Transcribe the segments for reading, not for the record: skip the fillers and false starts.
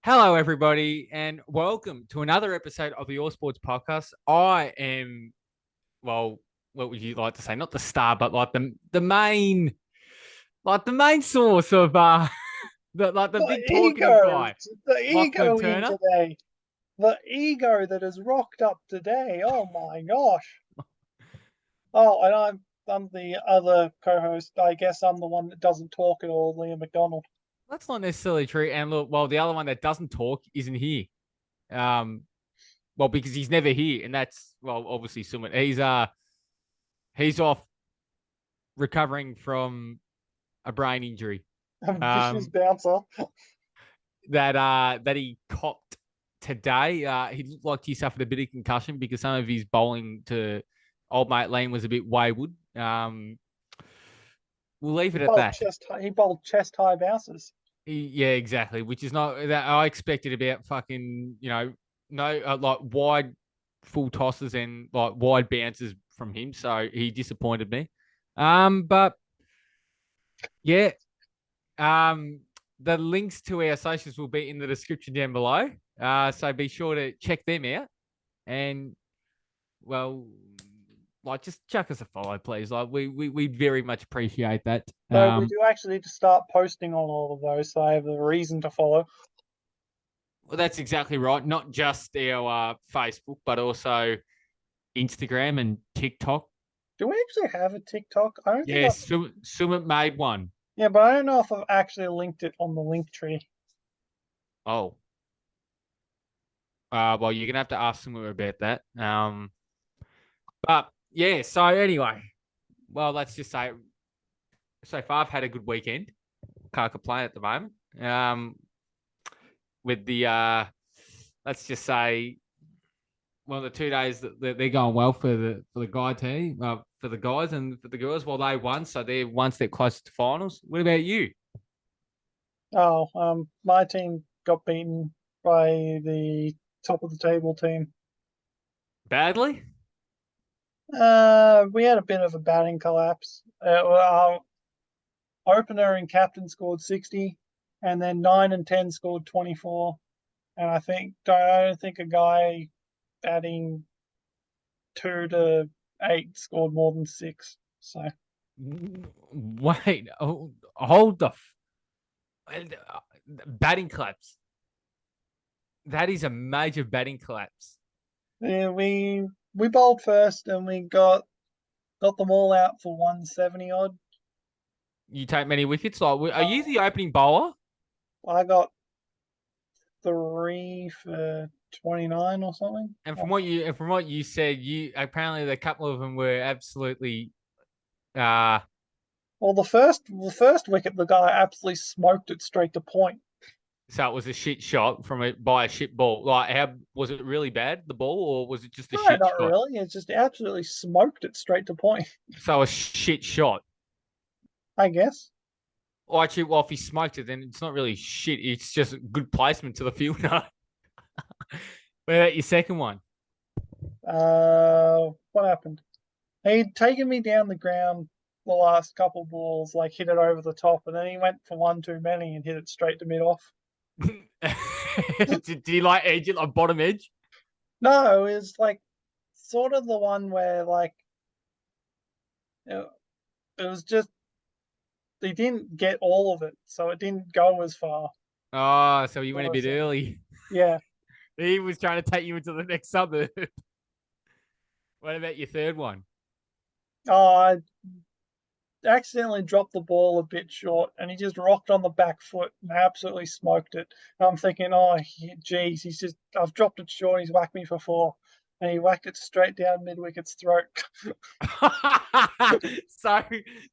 Hello, everybody, and welcome to another episode of the All Sports Podcast. I am, well, what would you like to say? Not the star, but like the main source of the The big talkative ego, guy, the Lachlan ego in Turner. today. The ego that has rocked up today. Oh my gosh. Oh, and I'm the other co-host. I guess I'm the one that doesn't talk at all, Liam McDonald. That's not necessarily true. And look, well, the other one that doesn't talk isn't here. Um, well, because he's never here, and that's obviously someone he's off recovering from a brain injury. Vicious Um, bouncer. that he copped today. He looked like he suffered a bit of concussion because some of his bowling to old mate Lane was a bit wayward. We'll leave it at that. He bowled chest high bounces. Yeah, exactly. Which is not that I expected about fucking no like wide full tosses and like wide bounces from him. So he disappointed me. But yeah, Um, the links to our socials will be in the description down below. So be sure to check them out. And well, like just chuck us a follow, please. Like we very much appreciate that. So we do actually need to start posting on all of those, so I have a reason to follow. Well, that's exactly right. Not just our Facebook, but also Instagram and TikTok. Do we actually have a TikTok? I don't think I've. Yes, Sumit made one. Yeah, but I don't know if I've actually linked it on the link tree. Oh, well, you're gonna have to ask Sumit about that. But yeah. So anyway, well, let's just say so far I've had a good weekend. Can't complain at the moment. With the let's just say, well, the 2 days that they're going well for the guy team, for the guys and for the girls. Well, they won, so they're one step closer to finals. What about you? Oh, my team got beaten by the top of the table team. Badly? We had a bit of a batting collapse. Our opener and captain scored 60, and then 9 and 10 scored 24. And I don't think a guy batting 2 to 8 scored more than six. So Wait, hold the batting collapse. That is a major batting collapse. yeah, we bowled first, and we got them all out for 170 odd. You take many wickets. Like, are you Uh, the opening bowler? I got three for 29 or something. And from what you said, you apparently a couple of them were absolutely uh Well, the first wicket, the guy absolutely smoked it straight to point. so it was a shit shot from it by a shit ball. Like, how was it really bad, the ball, or was it just a No, shit not shot? really. It's just absolutely smoked it straight to point. So a shit shot. I guess. Well, actually, well, if he smoked it, then it's not really shit. It's just good placement to the fielder. What about your second one? What happened? He'd taken me down the ground the last couple balls, like hit it over the top, and then he went for one too many and hit it straight to mid off. did he like edge it like bottom edge? No, it was like sort of the one where it, it was just he didn't get all of it, so it didn't go as far. Oh, so he went a What I bit said. early. Yeah. He was trying to take you into the next suburb. What about your third one? Oh, I accidentally dropped the ball a bit short, and he just rocked on the back foot and absolutely smoked it. And I'm thinking, oh, geez, I've dropped it short. He's whacked me for four, and he whacked it straight down mid wicket's throat. so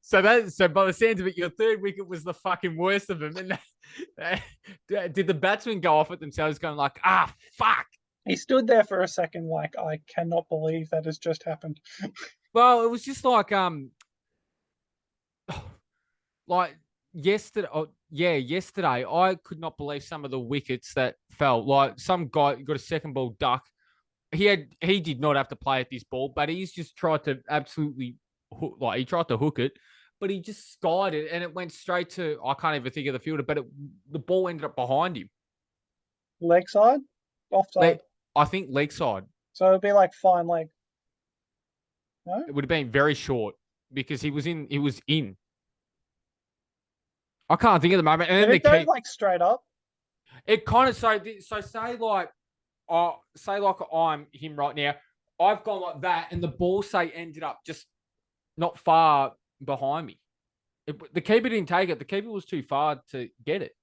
so by the sounds of it, your third wicket was the fucking worst of them. And did the batsmen go off at themselves, going like, fuck? He stood there for a second, like, I cannot believe that has just happened. Well, it was just like yesterday. Oh, yeah, yesterday I could not believe some of the wickets that fell. Like some guy got a second ball duck. He did not have to play at this ball, but he's just tried to absolutely like he tried to hook it, but he just skied it and it went straight to I can't even think of the fielder, but the ball ended up behind him. leg side, offside. I think leg side. So it'd be like fine leg. No, It would have been very short because he was in. He was in. I can't think at the moment. And did then the it go key. like straight up? It kind of so say like I'm him right now. I've gone like that, and the ball say ended up just not far behind me. The keeper didn't take it. The keeper was too far to get it.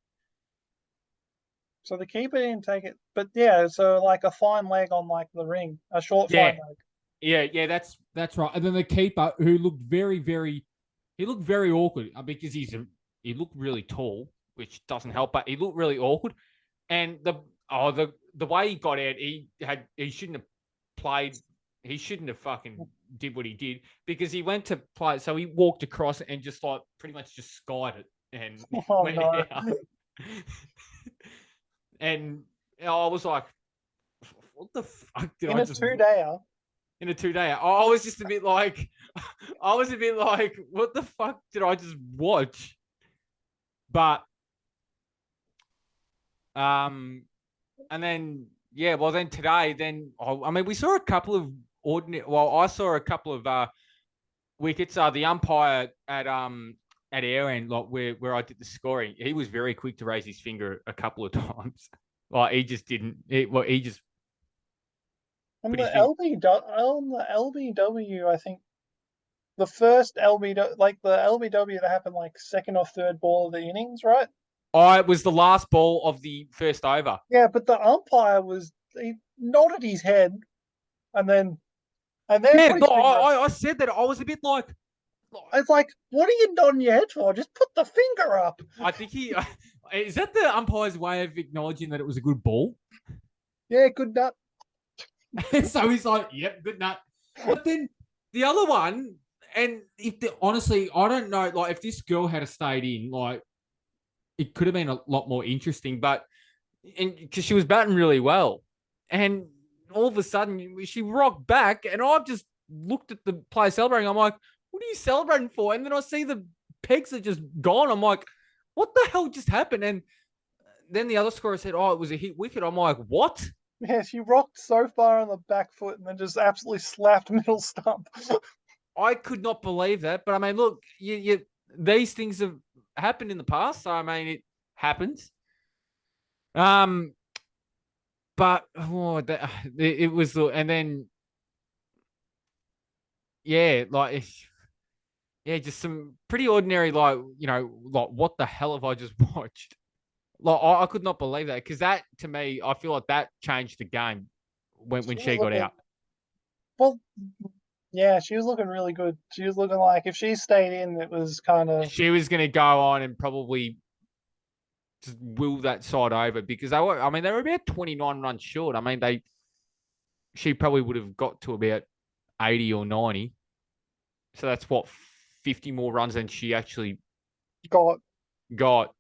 So the keeper didn't take it, but yeah, so like a fine leg on like the ring, a short Yeah, fine leg. yeah. That's right. And then the keeper, who looked he looked very awkward because he looked really tall, which doesn't help, but he looked really awkward. And the way he got out, he shouldn't have played. He shouldn't have fucking did what he did because he went to play. So he walked across and just like pretty much just skied it and Oh went no! out. And I was like, what the fuck did In I a just 2-dayer. in a 2 day? I was just a bit like, I was a bit like, what the fuck did I just watch? But and then yeah, well then today, I mean we saw a couple of ordinary. Well, I saw a couple of wickets. The umpire at our end, like where I did the scoring, he was very quick to raise his finger a couple of times. Like he just didn't. He just On put his the finger. LBW, I think the first LBW, like the LBW that happened like second or third ball of the innings, right? It was the last ball of the first over. Yeah, but the umpire he nodded his head and then Yeah, put his no, finger up. I said that. I was a bit like, It's like, what are you nodding your head for? Just put the finger up. I think he is that the umpire's way of acknowledging that it was a good ball. Yeah, good nut. So he's like, "Yep, good nut." But then the other one, and honestly, I don't know. Like, if this girl had stayed in, like, it could have been a lot more interesting. But and because she was batting really well, and all of a sudden she rocked back, and I've just looked at the player celebrating. I'm like, "What are you celebrating for?" And then I see the pegs are just gone. I'm like, "What the hell just happened?" And then the other scorer said, "Oh, it was a hit wicket." I'm like, "What?" Yeah, she rocked so far on the back foot and then just absolutely slapped middle stump. I could not believe that. But I mean, look, these things have happened in the past. So I mean, it happens. Um, but it was, and then yeah, like yeah, just some pretty ordinary, like like what the hell have I just watched? Like I could not believe that because that to me, I feel like that changed the game when She was she got looking out. well. Yeah, she was looking really good. She was looking like if she stayed in, it was kind of She was going to go on and probably just will that side over because they were. I mean, they were about 29 runs short. I mean, she probably would have got to about 80 or 90. So that's what 50 more runs than she actually got. got.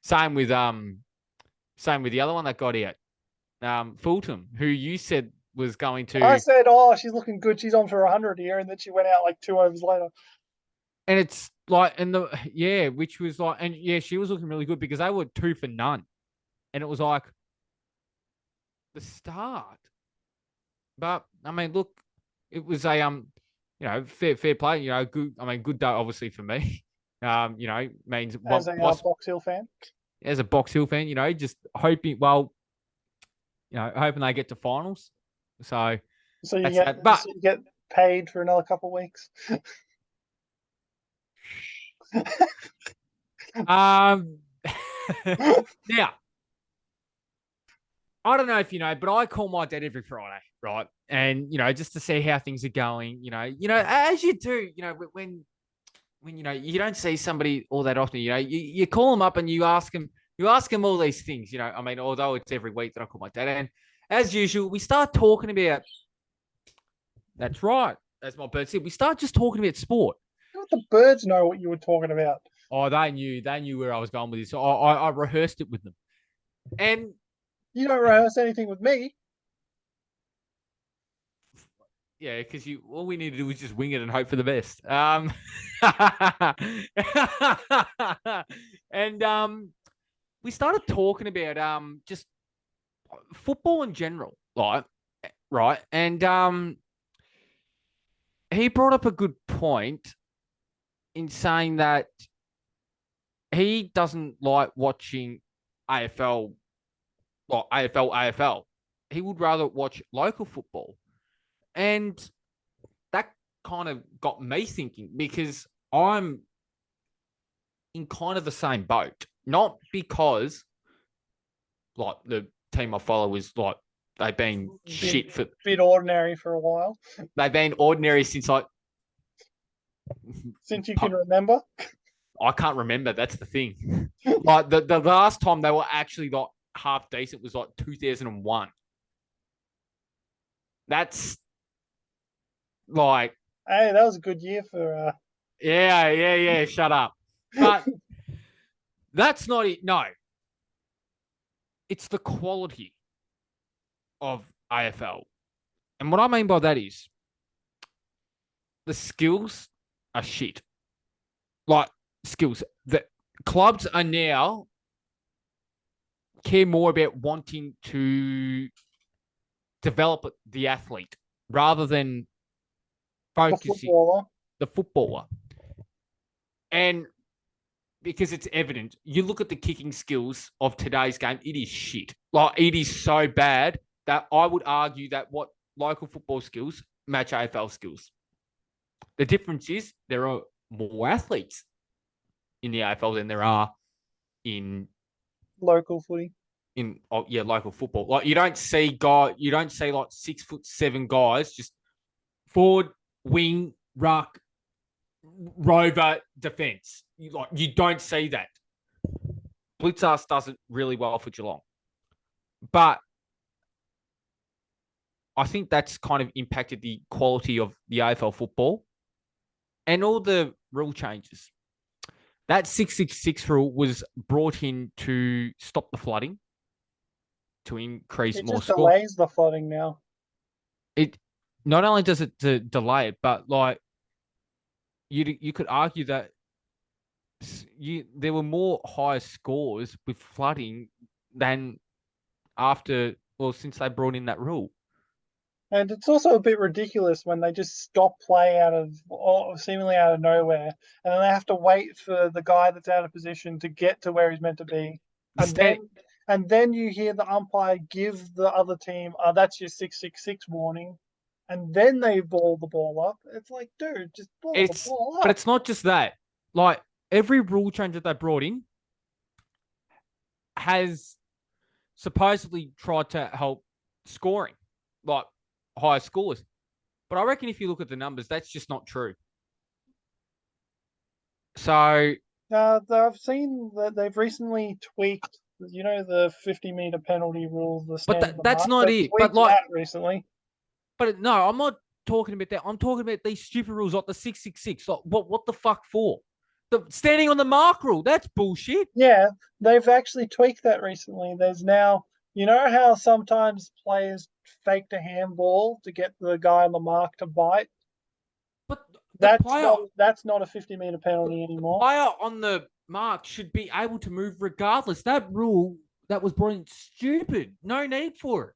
Same with the other one that got out, Fulton, who you said was going I to, said, "Oh, she's looking good. She's on for 100 here," and then she went out like 2 overs later. and it's like, and which was like, and yeah, she was looking really good because they were 2 for none, and it was like the start. But I mean, look, it was a fair play. Good. I mean, good day obviously for me. Means As a plus Box Hill fan. as a Box Hill fan, just hoping. Well, hoping they get to finals. So So you that's get that. But so you get paid for another couple of weeks. um, now I don't know if you know, but I call my dad every Friday, right? And just to see how things are going. As you do. When you don't see somebody all that often. You call them up and you ask them all these things. I mean, although it's every week that I call my dad, and as usual, we start talking about. That's right. As my bird said, we start just talking about sport. The birds know what you were talking about. Oh, they knew where I was going with this. So I rehearsed it with them, and You don't rehearse anything with me. yeah, because all we need to do is just wing it and hope for the best. And we started talking about just football in general, like, right? And he brought up a good point in saying that he doesn't like watching AFL, like AFL. He would rather watch local football. And that kind of got me thinking because I'm in kind of the same boat. Not because like the team I follow is like they've been shit for bit ordinary for a while they've been ordinary since since you can remember. I can't remember. That's the thing. Like the last time they were actually like half decent was like 2001. That's like Hey, that was a good year for. yeah. Shut up. But that's not it. No, it's the quality of AFL. And what I mean by that is the skills are shit. Like skills. The clubs are now care more about wanting to develop the athlete rather than focusing the footballer. And because it's evident, you look at the kicking skills of today's game, it is shit. Like it is so bad that I would argue that what local football skills match AFL skills. The difference is there are more athletes in the AFL than there are in local footy. Local football. Like you don't see like 6'7" guys just forward, wing, ruck, rover, defense. You don't see that. Blitzards does it really well for Geelong. But I think that's kind of impacted the quality of the AFL football and all the rule changes. That 666 rule was brought in to stop the flooding, to increase it more just score. delays the flooding now. It not only does it delay it, but like you could argue that there were more higher scores with flooding than since they brought in that rule. And it's also a bit ridiculous when they just stop play seemingly out of nowhere, and then they have to wait for the guy that's out of position to get to where he's meant to be, and then you hear the umpire give the other team, "That's your 666 warning," and then they ball the ball up. It's like, dude, just ball the ball up. But it's not just that. Like every rule change that they brought in has supposedly tried to help scoring, like higher scores. But I reckon if you look at the numbers, that's just not true. So I've seen that they've recently tweaked, the 50-meter penalty rule. That's not it. But like that recently. But no, I'm not talking about that. I'm talking about these stupid rules like the 666. Like what the fuck for? The standing on the mark rule. That's bullshit. Yeah, they've actually tweaked that recently. There's now, how sometimes players faked a handball to get the guy on the mark to bite? But that's not a 50-meter penalty anymore. The player on the mark should be able to move regardless. That rule that was brought in stupid. No need for it.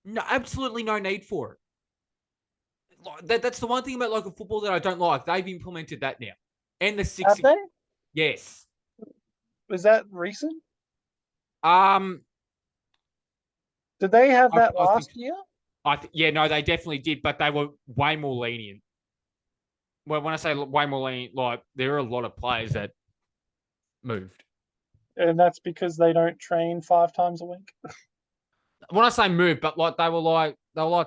No, absolutely no need for it. That's the one thing about local football that I don't like. They've implemented that now. And the 6. Have they? Yes. Was that recent? Did they have that last year? No, they definitely did, but they were way more lenient. Well, when I say way more lenient, like there are a lot of players that moved. And that's because they don't train 5 times a week. When I say move, but like they were like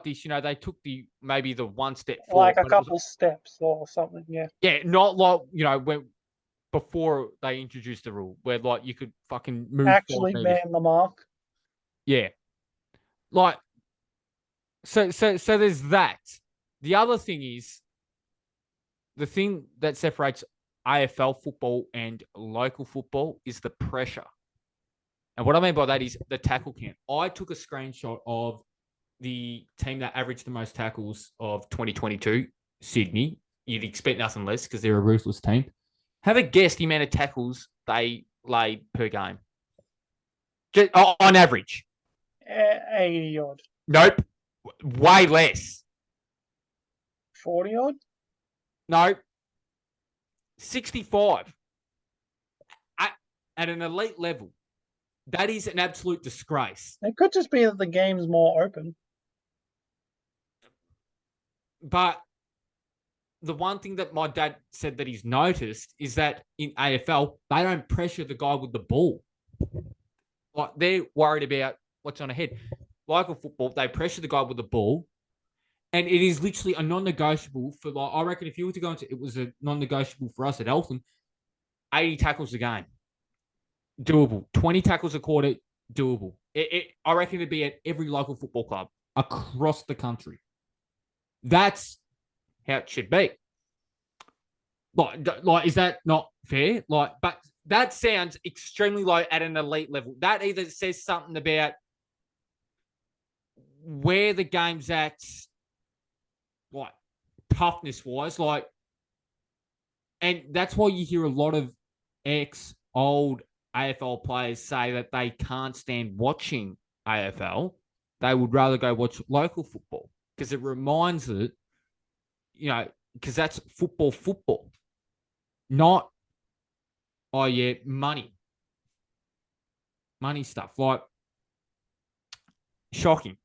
this, they took maybe the one step forward. Like a couple steps or something, yeah. Yeah, not like, when before they introduced the rule where like you could fucking move. Actually man the mark. Yeah. Like so there's that. The other thing is the thing that separates AFL football and local football is the pressure. And what I mean by that is the tackle count. I took a screenshot of the team that averaged the most tackles of 2022, Sydney. You'd expect nothing less because they're a ruthless team. Have a guess the amount of tackles they laid per game. Just on average. 80 odd. Nope. Way less. 40 odd? No. 65. At an elite level. That is an absolute disgrace. It could just be that the game's more open. But the one thing that my dad said that he's noticed is that in AFL, they don't pressure the guy with the ball. Like, they're worried about what's on ahead. Local football, they pressure the guy with the ball, and it is literally a non-negotiable for, like, I reckon if you were to go into, it was a non-negotiable for us at Eltham, 80 tackles a game. Doable. 20 tackles a quarter, doable. I reckon it'd be at every local football club across the country. That's how it should be. Like, is that not fair? Like, but that sounds extremely low at an elite level. That either says something about where the game's at, like, toughness wise, like, and that's why you hear a lot of old AFL players say that they can't stand watching AFL. They would rather go watch local football because it reminds it, because that's football, not, oh yeah, money stuff. Like, shocking.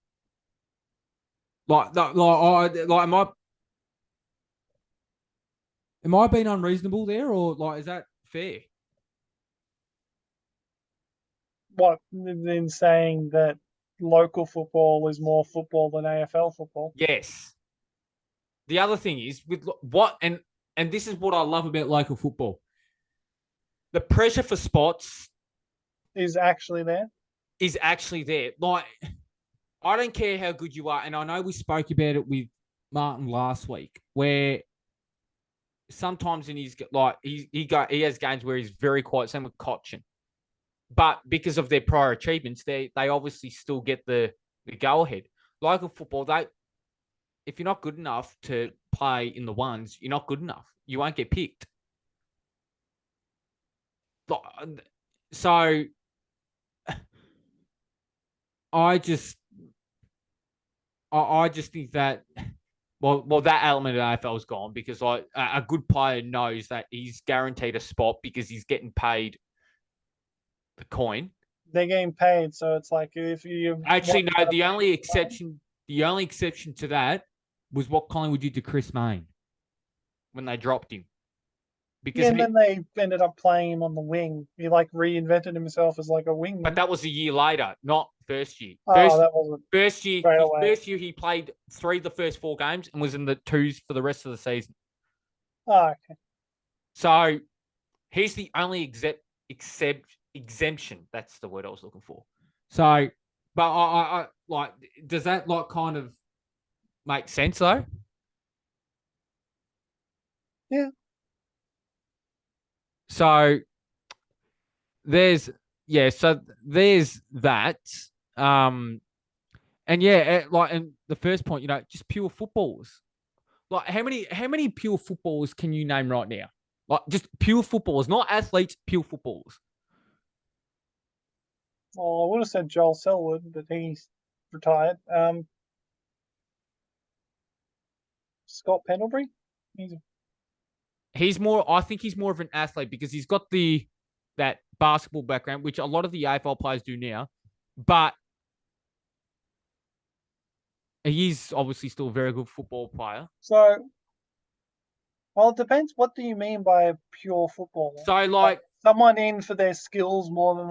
Am I being unreasonable there, or, like, is that fair? What, in saying that local football is more football than AFL football? Yes. The other thing is with what, and this is what I love about local football. The pressure for spots Is actually there. Like, I don't care how good you are, and I know we spoke about it with Martin last week, where sometimes in his, like, he has games where he's very quiet. Same with Cochin, but because of their prior achievements, they obviously still get the go ahead. Local football, if you're not good enough to play in the ones, you're not good enough. You won't get picked. So I just think that, well, that element of AFL is gone because, like, a good player knows that he's guaranteed a spot because he's getting paid the coin. They're getting paid, so it's like if you actually no. The only exception to that was what Collingwood did to Chris Mayne when they dropped him. Because and then they ended up playing him on the wing. He, like, reinvented himself as, like, a wingman. But that was a year later, not first year. That wasn't first year. First year he played 3 of the first 4 games and was in the 2s for the rest of the season. Oh, okay. So he's the only exemption. That's the word I was looking for. So, but I like, does that, like, kind of make sense though? Yeah. So there's that. And yeah, like, and the first point, just pure footballers. Like, how many pure footballers can you name right now? Like, just pure footballers, not athletes, pure footballers. Well, I would have said Joel Selwood, but he's retired. Scott Pendlebury? I think he's more of an athlete because he's got that basketball background, which a lot of the AFL players do now, but he is obviously still a very good football player. So, well, it depends. What do you mean by a pure footballer? So, like someone in for their skills more than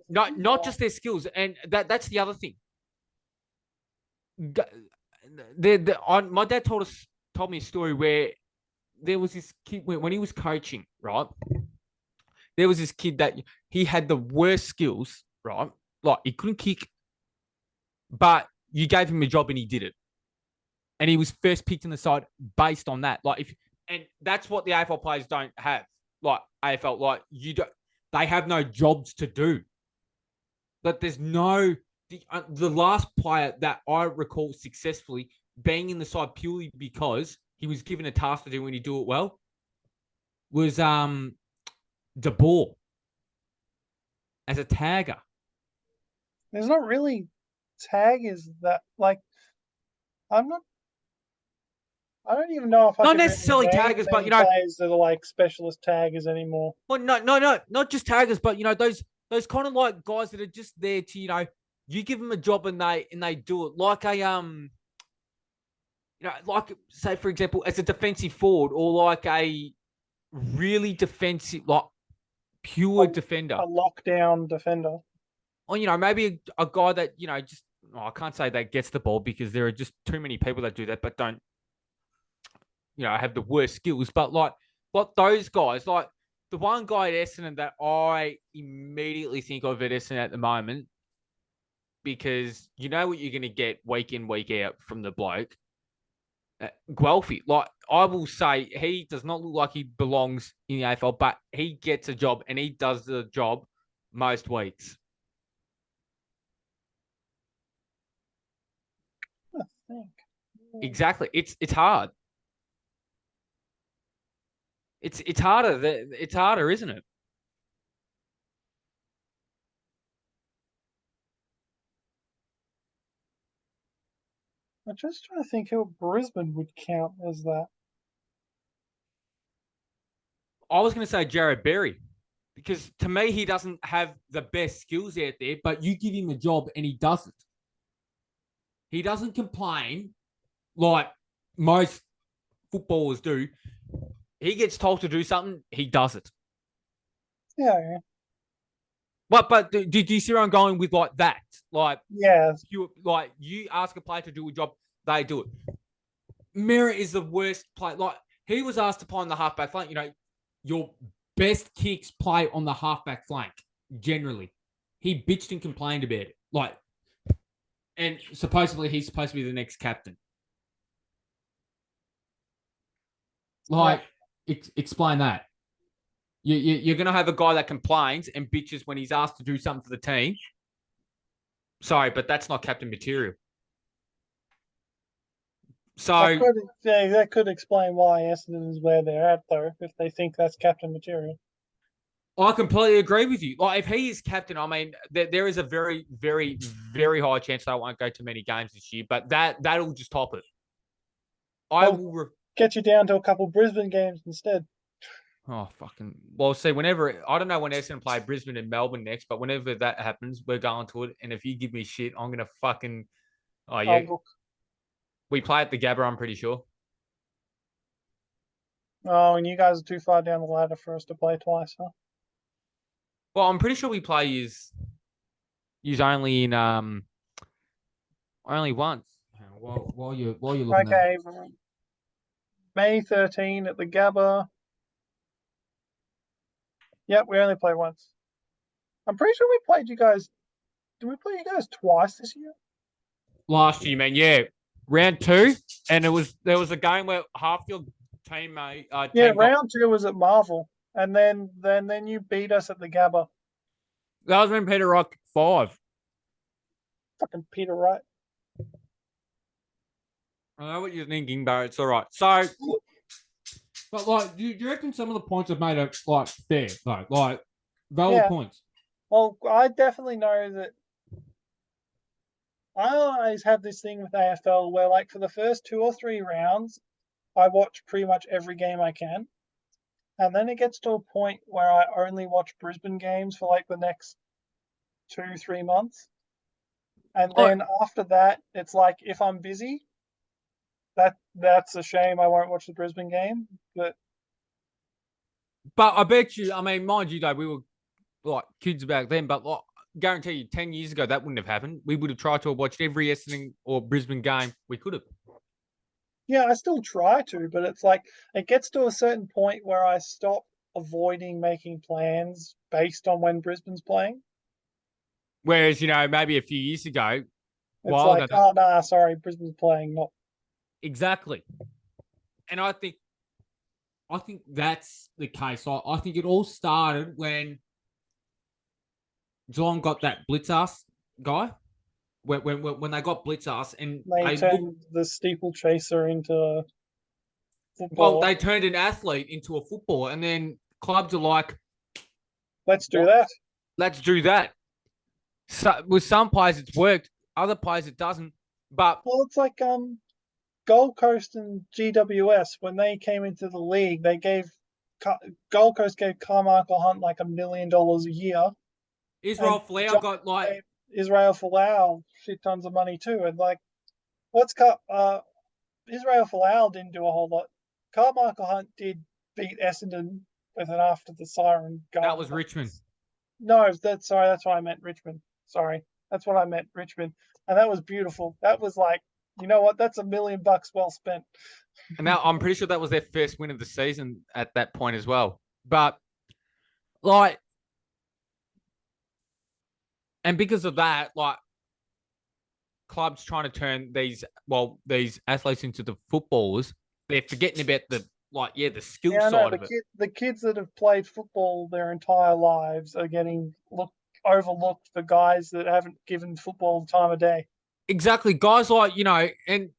not just their skills, and that's the other thing. My dad told me a story where there was this kid when he was coaching, right? There was this kid that he had the worst skills, right? Like, he couldn't kick, but you gave him a job and he did it. And he was first picked in the side based on that. And that's what the AFL players don't have. Like, AFL, like, they have no jobs to do. But there's the last player that I recall successfully being in the side purely because he was given a task to do when he do it well was De Boer as a tagger. There's not really tag is that? Like, I'm not. I don't even know if I Not could really necessarily name taggers, but many players that are like specialist taggers anymore. well, no, not just taggers, but those kind of like guys that are just there to you give them a job and they do it like a like say for example as a defensive forward or like a really defensive like A, pure defender. a lockdown defender. Or maybe a guy that just I can't say that gets the ball because there are just too many people that do that, but don't have the worst skills. But like those guys, like the one guy at Essendon that I immediately think of at Essendon at the moment, because you know what you're going to get week in week out from the bloke, Guelphy. Like I will say, he does not look like he belongs in the AFL, but he gets a job and he does the job most weeks. I think. Exactly. It's hard. It's harder. It's harder, isn't it? I'm just trying to think who Brisbane would count as that. I was going to say Jared Berry because to me he doesn't have the best skills out there, but you give him a job and he does it. He doesn't complain like most footballers do. He gets told to do something, he does it. Yeah. But did you see where I'm going with like that? Like, yeah, you ask a player to do a job, they do it. Merritt is the worst player. Like he was asked to play on the halfback flank. Your best kicks play on the halfback flank. Generally, he bitched and complained about it. Like, and supposedly he's supposed to be the next captain. Like, explain that. You're going to have a guy that complains and bitches when he's asked to do something for the team. Sorry, but that's not captain material. So that could explain why Essendon is where they're at, though, if they think that's captain material. I completely agree with you. Like, if he is captain, I mean, there is a very, very, very high chance I won't go to many games this year, but that'll just top it. Get you down to a couple Brisbane games instead. Oh, fucking. Well, see, I don't know when Essendon play Brisbane and Melbourne next, but whenever that happens, we're going to it. And if you give me shit, I'm going to fucking. Oh, yeah. We play at the Gabba, I'm pretty sure. Oh, and you guys are too far down the ladder for us to play twice, huh? Well, I'm pretty sure we play use only in only once. While you're looking okay, May 13 at the Gabba. Yep, we only play once. I'm pretty sure we played you guys. Did we play you guys twice this year? Last year, man. Yeah, round 2, and there was a game where half your team, round 2 was at Marvel, and then you beat us at the Gabba. That was when Peter Wright 5. Fucking Peter Wright. I know what you're thinking, but it's all right. So, but like, do you reckon some of the points have made it like fair, though, like valid points? Well, I definitely know that. I always have this thing with AFL where, like, for the first 2 or 3 rounds, I watch pretty much every game I can. And then it gets to a point where I only watch Brisbane games for, like, the next 2-3 months. And then after that, it's like, if I'm busy, that's a shame I won't watch the Brisbane game. But I bet you, I mean, mind you, though, we were, like, kids back then, but, like, guarantee you 10 years ago, that wouldn't have happened. We would have tried to have watched every Essendon or Brisbane game we could have. Yeah, I still try to, but it's like it gets to a certain point where I stop avoiding making plans based on when Brisbane's playing. Whereas, maybe a few years ago, it's like, oh, nah, sorry, Brisbane's playing, not. Exactly. And I think that's the case. I think it all started when Geelong got that blitz ass guy. When they got blitz ass and they turned the steeplechaser into football. Well, they turned an athlete into a footballer, and then clubs are like, let's do that. Let's do that. So with some players, it's worked. other players it doesn't. But Well, it's like Gold Coast and GWS when they came into the league, they gave Gold Coast gave Carmichael Hunt like $1 million a year, Israel and Folau John got like gave Israel Folau shit tons of money too. And like, Israel Folau didn't do a whole lot. Carmichael Hunt did beat Essendon with an after the siren that goal. was Richmond. No, that's sorry, that's what I meant Richmond. Sorry, that's what I meant Richmond, and that was beautiful. That was like, you know what? That's $1 million well spent. And now I'm pretty sure that was their first win of the season at that point as well. But like, and because of that, like clubs trying to turn these athletes into the footballers, they're forgetting about the skill Yeah, I know side of it. the kids that have played football their entire lives are getting overlooked for guys that haven't given football the time of day. Exactly, guys like and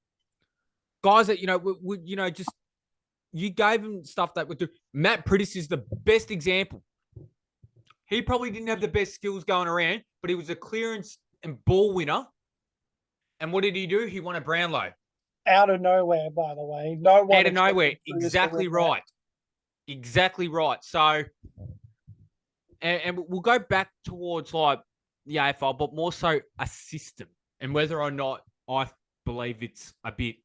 guys that would just you gave him stuff that would do. Matt Pritis is the best example. He probably didn't have the best skills going around, but he was a clearance and ball winner. And what did he do? He won a Brownlow. Out of nowhere, by the way. No one Out of nowhere. Exactly right. That. Exactly right. So, and we'll go back towards like the AFL, but more so a system and whether or not I believe it's a bit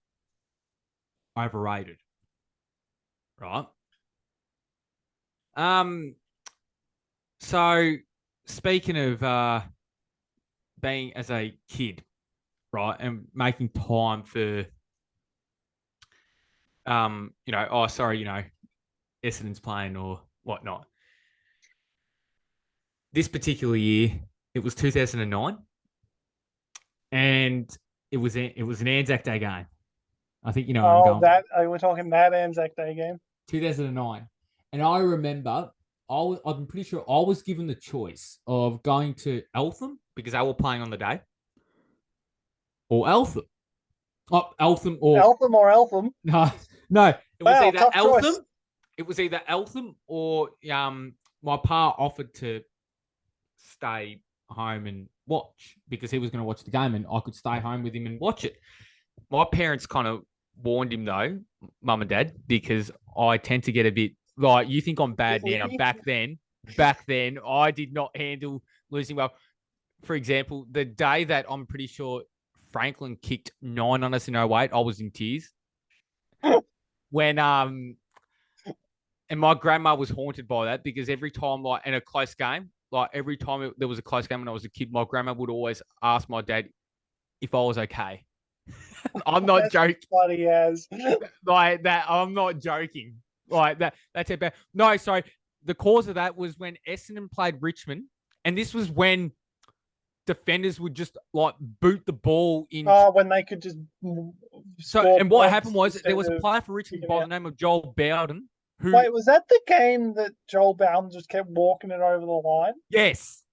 overrated. Right. So speaking of being as a kid, right, and making time for Essendon's playing or whatnot. This particular year, it was 2009, and it was an Anzac Day game. I think you know where I'm going. We're talking that Anzac Day game. 2009, and I remember I'm pretty sure I was given the choice of going to Eltham because they were playing on the day, or Eltham. Oh, Eltham or Eltham. No. It was either Eltham. Choice. It was either Eltham or my pa offered to stay home and watch because he was going to watch the game and I could stay home with him and watch it. My parents kind of warned him though, mum and dad, because I tend to get a bit like you think I'm bad now. Back then, I did not handle losing well. For example, the day that I'm pretty sure Franklin kicked 9 on us in 08, I was in tears. When and my grandma was haunted by that because every time like in a close game, like every time there was a close game when I was a kid, my grandma would always ask my dad if I was okay. I'm not joking. Bloody as like that. I'm not joking. Like that. That's it. No, sorry. The cause of that was when Essendon played Richmond, and this was when defenders would just like boot the ball in. When they could just. So, and what happened was there was a player for Richmond by the name of Joel Bowden. Wait, was that the game that Joel Bowden just kept walking it over the line? Yes.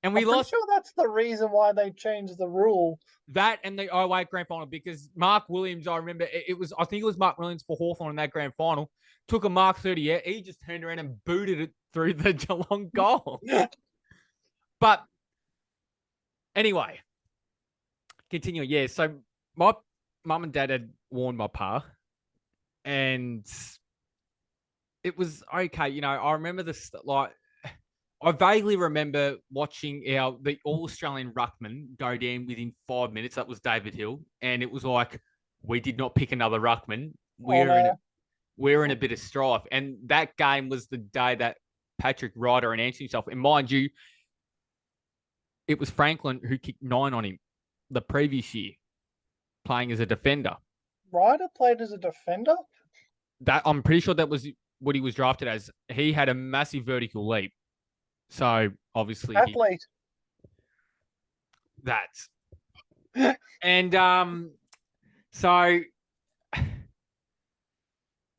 And we lost. I'm sure that's the reason why they changed the rule. That and the 08 grand final because Mark Williams, I remember I think it was Mark Williams for Hawthorn in that grand final. Took a Mark 30 out. He just turned around and booted it through the Geelong goal. But anyway, continue. Yeah, so my mum and dad had warned my pa, and it was okay. I remember this I vaguely remember watching the All-Australian ruckman go down within 5 minutes. That was David Hill. And it was like, we did not pick another ruckman. We're in a bit of strife. And that game was the day that Patrick Ryder announced himself. And mind you, it was Franklin who kicked 9 on him the previous year, playing as a defender. Ryder played as a defender? I'm pretty sure that was what he was drafted as. He had a massive vertical leap. So obviously athlete. That's and so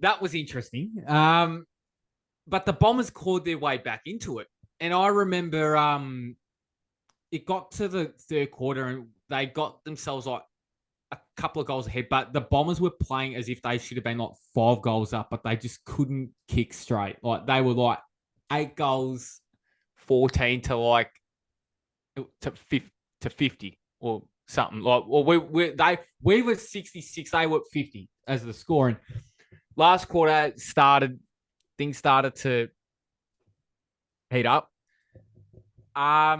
that was interesting. But the Bombers clawed their way back into it. And I remember it got to the third quarter and they got themselves like a couple of goals ahead, but the Bombers were playing as if they should have been like 5 goals up, but they just couldn't kick straight. Like they were like 8 goals 14 to to 50 or something. Like, well, we were 66, they were 50 as the score. And last quarter things started to heat up. I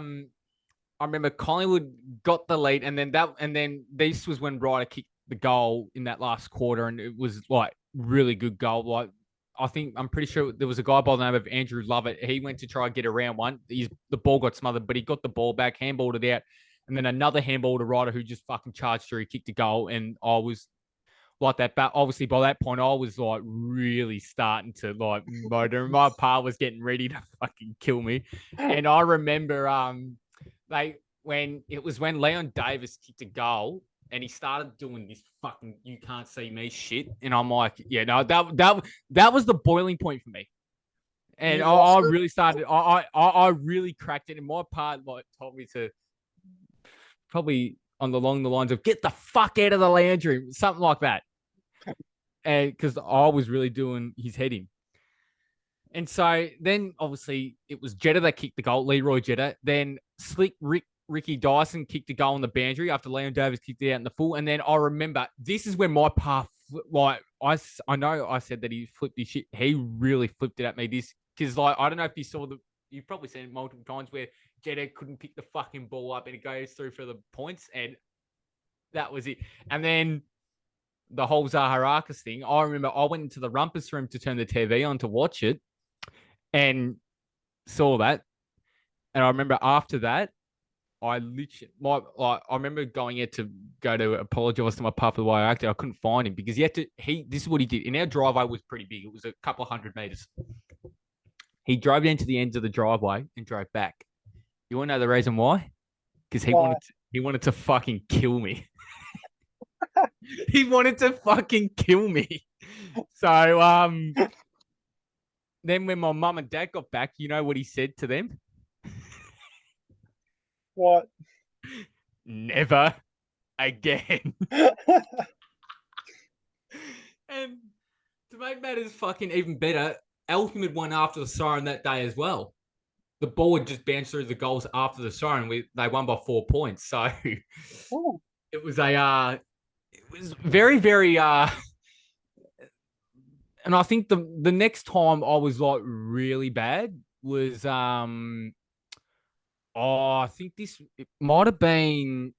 remember Collingwood got the lead, and then this was when Ryder kicked the goal in that last quarter, and it was like really good goal. Like I'm pretty sure there was a guy by the name of Andrew Lovett. He went to try and get around one. The ball got smothered, but he got the ball back, handballed it out, and then another handball to Ryder who just fucking charged through. He kicked a goal, and I was like that. But obviously, by that point, I was like really starting to like motor. My pa was getting ready to fucking kill me, and I remember when Leon Davis kicked a goal and he started doing this fucking "you can't see me" shit, and I'm like, yeah, no, that was the boiling point for me, and I really started, I really cracked it, and my part like told me to probably along the lines of get the fuck out of the lounge room, something like that, and because I was really doing his head in. And so then obviously it was Jetta that kicked the goal, Leroy Jetta. Then Slick Ricky Dyson kicked a goal on the boundary after Leon Davis kicked it out in the full. And then I remember this is when my path, like I know I said that he flipped his shit. He really flipped it at me. This because like I don't know if you saw you've probably seen it multiple times where Jetta couldn't pick the fucking ball up and it goes through for the points, and that was it. And then the whole Zaharakis thing. I remember I went into the rumpus room to turn the TV on to watch it, and saw that. And I remember after that, I remember going out to go to apologize to my pup for the way I acted. I couldn't find him because this is what he did. And our driveway was pretty big. It was a couple of 100 meters. He drove down to the ends of the driveway and drove back. You want to know the reason why? Because he wanted to fucking kill me. He wanted to fucking kill me. So, then when my mum and dad got back, you know what he said to them? What? Never again. And to make matters fucking even better, Eltham had won after the siren that day as well. The ball had just bounced through the goals after the siren. They won by 4 points. So it was very, very and I think the next time I was like really bad was I think it might have been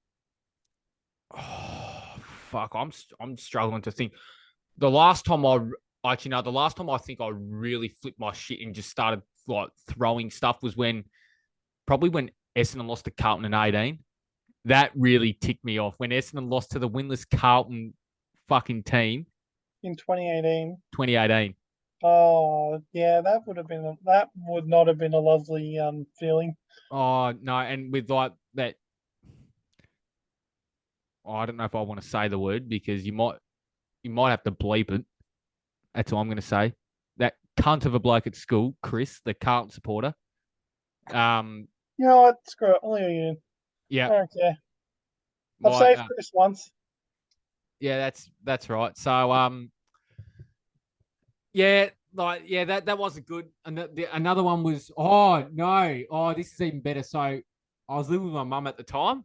fuck, I'm struggling to think. The last time the last time I think I really flipped my shit and just started like throwing stuff was probably when Essendon lost to Carlton in 18. That really ticked me off when Essendon lost to the winless Carlton fucking team in 2018. 2018. Oh yeah, that would not have been a lovely feeling. Oh no, and with like that, I don't know if I want to say the word because you might have to bleep it. That's all I'm going to say. That cunt of a bloke at school, Chris, the Carlton supporter. You know what? Screw it. I'll leave you. Yeah. I don't care. I've saved Chris once. Yeah, that's right. So yeah, that wasn't good. And another one was this is even better. So I was living with my mum at the time,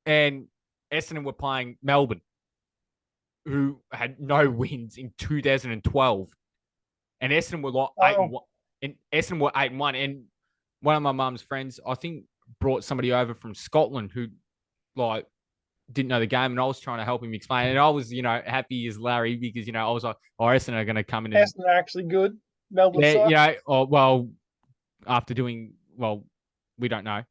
and Essendon were playing Melbourne, who had no wins in 2012, and Essendon were like 8-1, and Essendon were 8-1, and one of my mum's friends, I think, brought somebody over from Scotland who like didn't know the game, and I was trying to help him explain. And I was, happy as Larry because I was like, Essendon are going to come in. Essendon are actually good. Melbourne, after doing well, we don't know.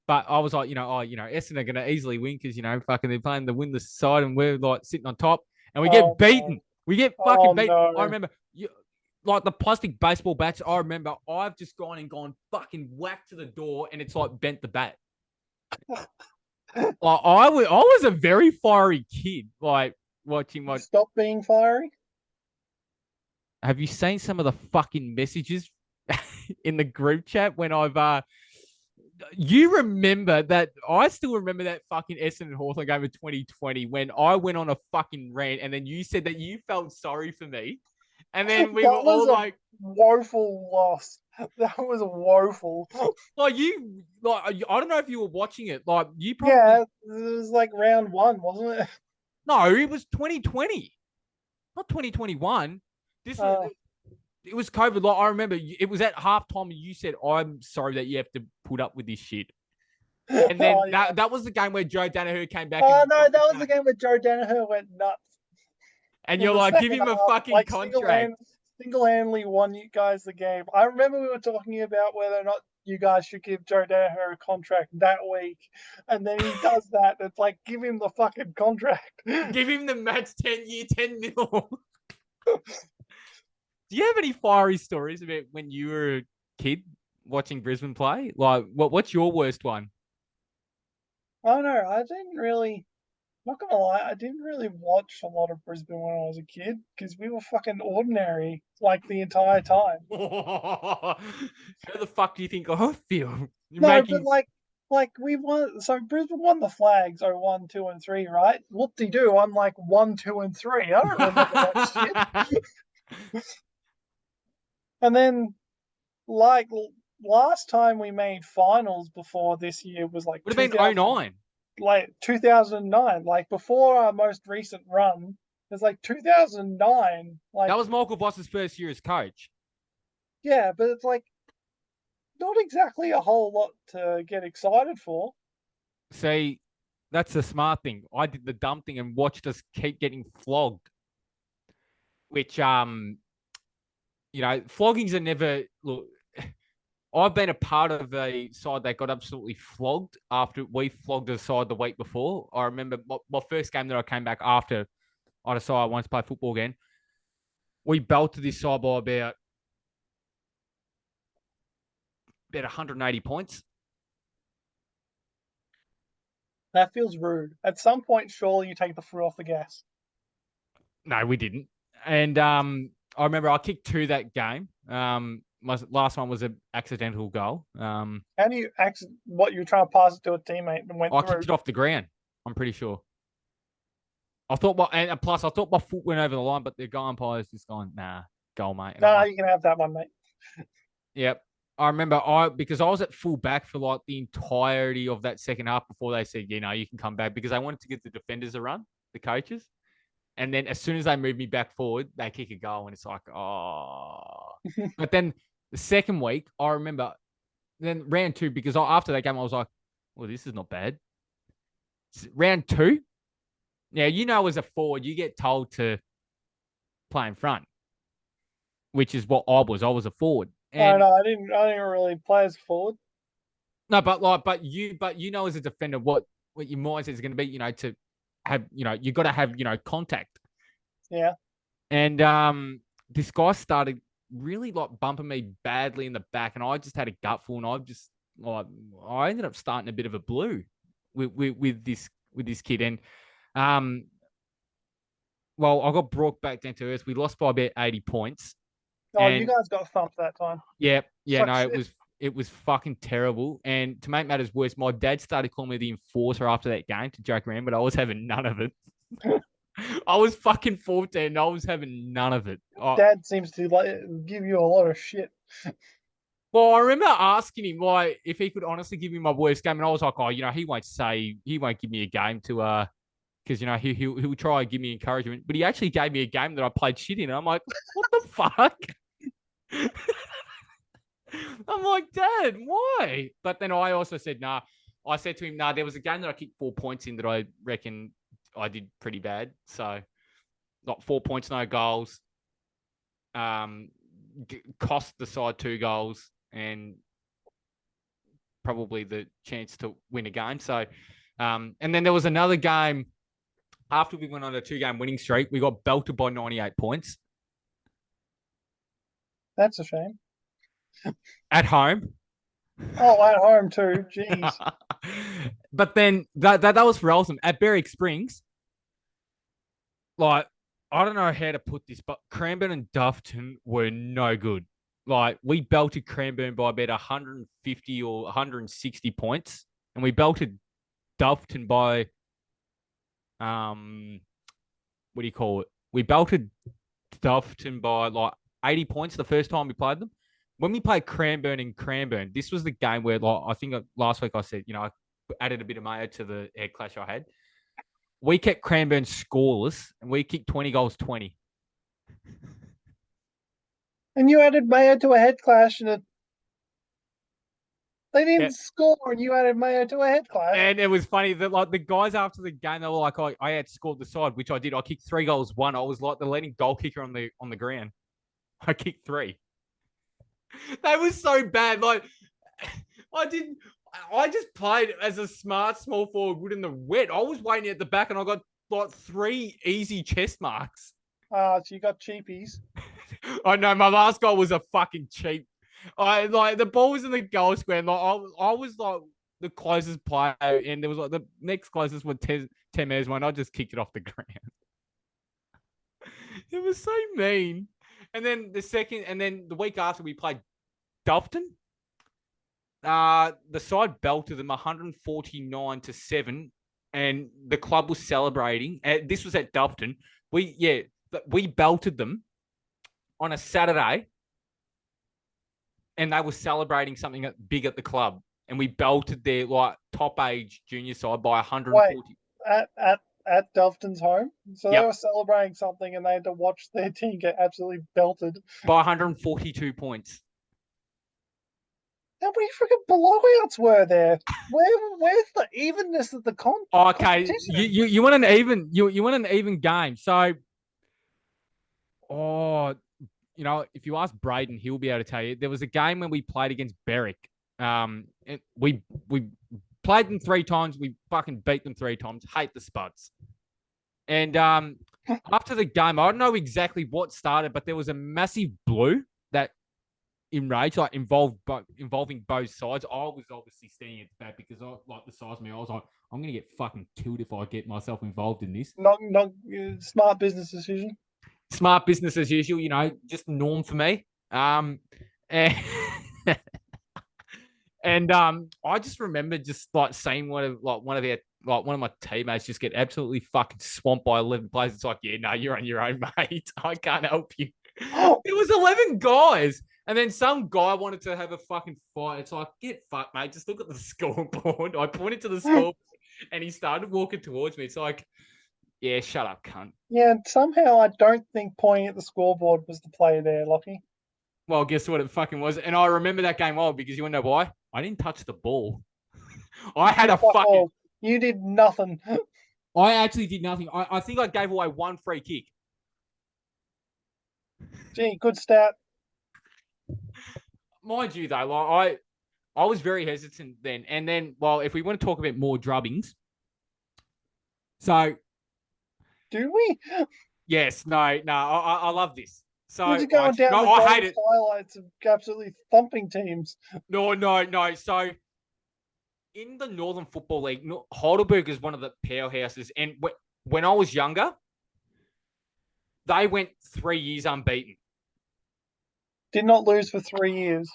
But I was like, Essendon are going to easily win because fucking they're playing the winless side, and we're like sitting on top, and we get beaten. No. We get fucking beaten. No. I remember, like the plastic baseball bats. I remember I've just gone fucking whacked to the door, and it's like bent the bat. I was a very fiery kid, like watching my. Stop being fiery. Have you seen some of the fucking messages in the group chat when I've you remember that? I still remember that fucking Essendon Hawthorn game of 2020 when I went on a fucking rant, and then you said that you felt sorry for me And then we were That was all a like, woeful loss. That was woeful. I don't know if you were watching it. Like, you Yeah, probably, it was like round one, wasn't it? no, it was 2020, not 2021. This was, Uh, it was COVID. Like, I remember it was at halftime and you said, I'm sorry that you have to put up with this shit. And oh then yeah. that was the game where Joe Danaher came back Oh and no, dropped that the was the flag. game where Joe Danaher went nuts And in you're the like, give second him a half. fucking Like contract. single-handedly won you guys the game. I remember we were talking about whether or not you guys should give Joe Danaher a contract that week, and then he does that. It's like, give him the fucking contract. Give him the max 10-year, 10 mil. Do you have any fiery stories about when you were a kid watching Brisbane play? Like, what's your worst one? I know. I didn't really. Not gonna lie, I didn't really watch a lot of Brisbane when I was a kid because we were fucking ordinary like the entire time. How the fuck do you think I feel? You're No, but making. like we won. So Brisbane won the flags 01, 2, and 3, right? Whoop de doo. I'm like 1, 2, and 3. I don't remember that shit. And then like last time we made finals before this year was like Would have been 09. 2009, like before our most recent run. It's like 2009, like That was Michael Voss's first year as coach. yeah, but it's like not exactly a whole lot to get excited for. See, that's the smart thing. I did the dumb thing and watched us keep getting flogged, which floggings are never look. I've been a part of a side that got absolutely flogged after we flogged a side the week before. I remember my first game that I came back after I decided I wanted to play football again. We belted this side by about 180 points. That feels rude. At some point, surely you take the foot off the gas. No, we didn't. And I remember I kicked two that game. My last one was an accidental goal. How do you act? What you were trying to pass it to a teammate and went I through? kicked it off the ground. I'm pretty sure. I thought and plus I thought my foot went over the line, but the goal umpire's just gone, nah, goal, mate. And I'm No, like, you can have that one, mate. yep. I remember because I was at full back for like the entirety of that second half before they said, you can come back because they wanted to give the defenders a run, the coaches. And then as soon as they move me back forward, they kick a goal, and it's like, oh. But then the second week, I remember then round two, because after that game, I was like, well, this is not bad. Round two, now, as a forward, you get told to play in front, which is what I was. I was a forward. Oh And no, I didn't really play as forward. no, but as a defender, what your mindset is going to be, to have, you got to have, contact. Yeah. And this guy started really like bumping me badly in the back, and I just had a gutful, and I ended up starting a bit of a blue with this kid, and I got brought back down to earth. We lost by about 80 points, Oh, you and guys got thumped that time. yeah, Suck no, shit. it was fucking terrible. And to make matters worse, my dad started calling me the enforcer after that game to joke around, but I was having none of it. I was fucking 14 and I was having none of it. Dad seems to like give you a lot of shit. Well, I remember asking him why if he could honestly give me my worst game, and I was like, he won't give me a game to because he'll try and give me encouragement, but he actually gave me a game that I played shit in, and I'm like, what the fuck? I'm like, Dad, why? But then I also said, nah. I said to him, nah, there was a game that I kicked 4 points in that I reckon I did pretty bad. So, not 4 points, no goals. Cost the side 2 goals and probably the chance to win a game. So, and then there was another game after we went on a 2-game winning streak. We got belted by 98 points That's a shame. at home. Oh, at home too. Jeez. But then that was for Eltham. At Berwick Springs, like, I don't know how to put this, but Cranbourne and Dufton were no good. Like, we belted Cranbourne by about 150 or 160 points, and we belted Dufton by what do you call it? We belted Dufferton by like 80 points the first time we played them. When we played Cranbourne in Cranbourne, this was the game where, like, I think last week I said, I added a bit of mayo to the head clash I had. We kept Cranbourne scoreless, and we kicked 20 goals 20. And you added Mayo to a head clash, and they didn't score, and you added Mayo to a head clash. And it was funny that, like, the guys after the game, they were like, I had scored the side, which I did. I kicked 3 goals 1. I was like the leading goal kicker on the ground. I kicked 3. That was so bad. Like, I just played as a smart small forward would in the wet. I was waiting at the back, and I got like 3 easy chest marks. So you got cheapies. I know, my last goal was a fucking cheap. The ball was in the goal square, and like I was like the closest player, and there was like the next closest one 10 meters one. I just kicked it off the ground. It was so mean. And then the week after we played Dufferton. The side belted them 149-7, and the club was celebrating. This was at Dufferton. We belted them on a Saturday, and they were celebrating something big at the club, and we belted their like top age junior side by 140. Wait, at Dufferton's home, so they were celebrating something, and they had to watch their team get absolutely belted by 142 points. How many freaking blowouts were there? Where's the evenness of the okay, you want an even you want an even game. So, if you ask Braden, he'll be able to tell you. There was a game when we played against Berwick. We played them 3 times. We fucking beat them 3 times. Hate the Spuds. And after the game, I don't know exactly what started, but there was a massive blue that enraged, like involving both sides. I was obviously standing at the back because I like the size of me. I was like, I'm gonna get fucking killed if I get myself involved in this. Not smart business decision. Smart business as usual, just norm for me. And I just remember just like seeing one of my teammates just get absolutely fucking swamped by 11 players. It's like, yeah, no, you're on your own, mate. I can't help you. It was 11 guys. And then some guy wanted to have a fucking fight. It's like, get fucked, mate. Just look at the scoreboard. I pointed to the scoreboard, and he started walking towards me. It's like, yeah, shut up, cunt. Yeah, and somehow I don't think pointing at the scoreboard was the play there, Lockie. Well, guess what it fucking was? And I remember that game well because you want to know why? I didn't touch the ball. I had a fucking... You did nothing. I actually did nothing. I think I gave away 1 free kick. Gee, good stat. Mind you, though, like I was very hesitant then. And then, well, if we want to talk about more drubbings. So... Do we? Yes, no, I love this. So you're just going down the I hate it. Highlights of absolutely thumping teams. No. So in the Northern Football League, Heidelberg is one of the powerhouses. And when I was younger, they went 3 years unbeaten. Did not lose for 3 years.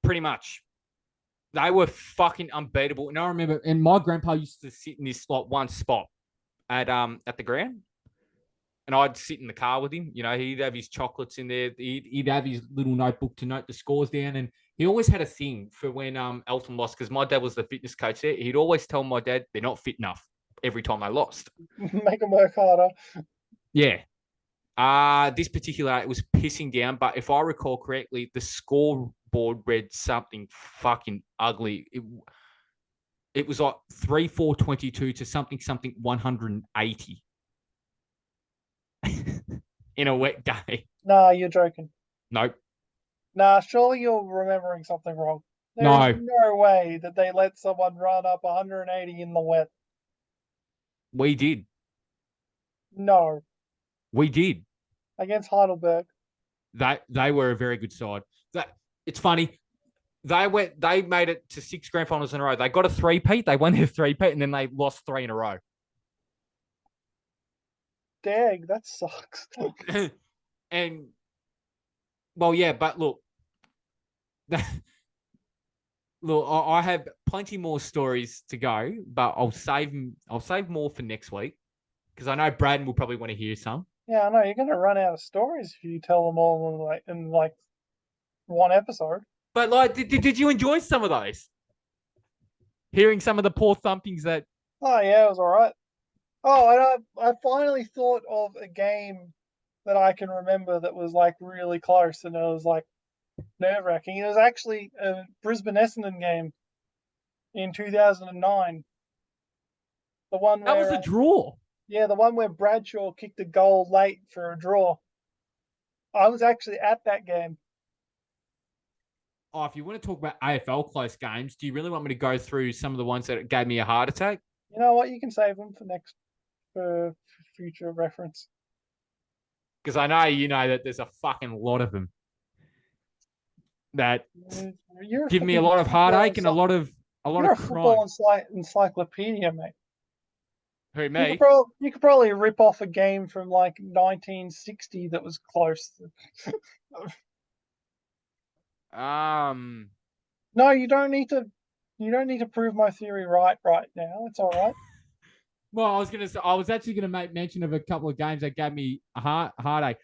Pretty much. They were fucking unbeatable. And I remember, and my grandpa used to sit in this like one spot at the ground. And I'd sit in the car with him. He'd have his chocolates in there. He'd have his little notebook to note the scores down. And he always had a thing for when Elton lost, because my dad was the fitness coach there. He'd always tell my dad they're not fit enough every time they lost. Make them work harder. Yeah. This particular, it was pissing down. But if I recall correctly, the scoreboard read something fucking ugly. It was like 3-4-22 to something 180. In a wet day. Nah, you're joking. Nope. Nah, surely you're remembering something wrong. There's no way that they let someone run up 180 in the wet. We did. No. We did. Against Heidelberg. They were a very good side. It's funny. They made it to 6 grand finals in a row. They got a 3-peat. They won their 3-peat, and then they lost 3 in a row. Dang, that sucks. And well, yeah, but look, I have plenty more stories to go, but I'll save more for next week because I know Braden will probably want to hear some. Yeah, I know you're gonna run out of stories if you tell them all in one episode. But like, did you enjoy some of those? Hearing some of the poor thumpings that. Oh yeah, it was all right. Oh, and I finally thought of a game that I can remember that was like really close, and it was like nerve wracking. It was actually a Brisbane Essendon game in 2009. The one That was where a draw. yeah, the one where Bradshaw kicked a goal late for a draw. I was actually at that game. Oh, if you want to talk about AFL close games, do you really want me to go through some of the ones that gave me a heart attack? You know what? You can save them for future reference. Because I know you know that there's a fucking lot of them that You're a give me a fucking lot of football heartache and a lot you're of a football crying. encyclopedia, mate. Who You could me? probably rip off a game from like 1960 that was close. Um. No, you don't need to. You don't need to prove my theory right now. It's all right. Well, I was actually gonna make mention of a couple of games that gave me a heartache.